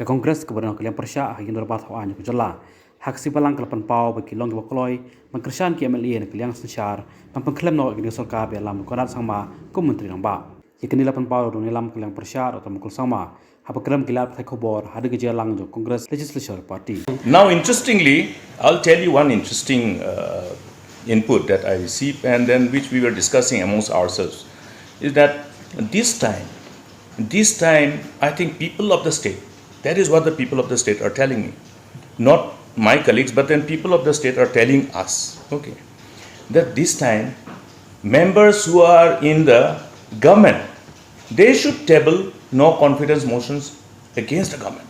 ke kongres ke badan kalian persya hagin dorbat hawan ku jala hak si balang kelapan pau bagi long bakloi mangkersan ki MLA ne kalian sensar pengklaim no gini sorka be lam konat sama ku menteri namba yakni lapan pau do nilam kalian persya atau mukul sama apa kram kilap thai khobor hade ge jalang jo congress legislature party. Now interestingly, I'll tell you one interesting input that I received and then which we were discussing amongst ourselves is that this time I think people of the state, that is what the people of the state are telling me, not my colleagues, but then people of the state are telling us, okay, that this time members who are in the government, they should table no confidence motions against the government.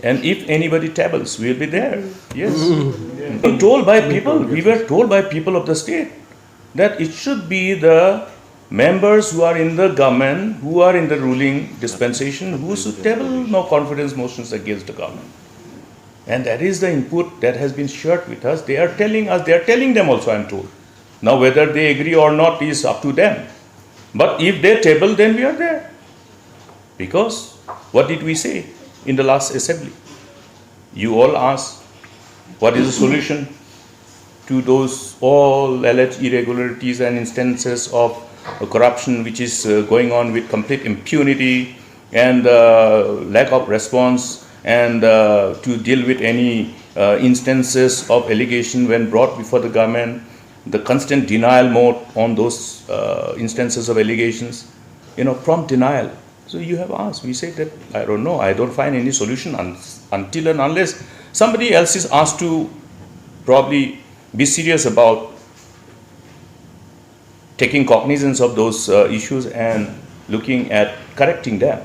And if anybody tables, we'll be there. Yes. We were told by people of the state that it should be the members who are in the government, who are in the ruling dispensation, who should table no confidence motions against the government. And that is the input that has been shared with us. They are telling us, they are telling them also, I am told. Now whether they agree or not is up to them. But if they table, then we are there. Because what did we say in the last assembly? You all asked, what is the solution to those all alleged irregularities and instances of corruption which is going on with complete impunity and lack of response and to deal with any instances of allegation when brought before the government, the constant denial mode on those instances of allegations, prompt denial. So you have asked, we say that, I don't know, I don't find any solution until and unless somebody else is asked to probably be serious about taking cognizance of those issues and looking at correcting them.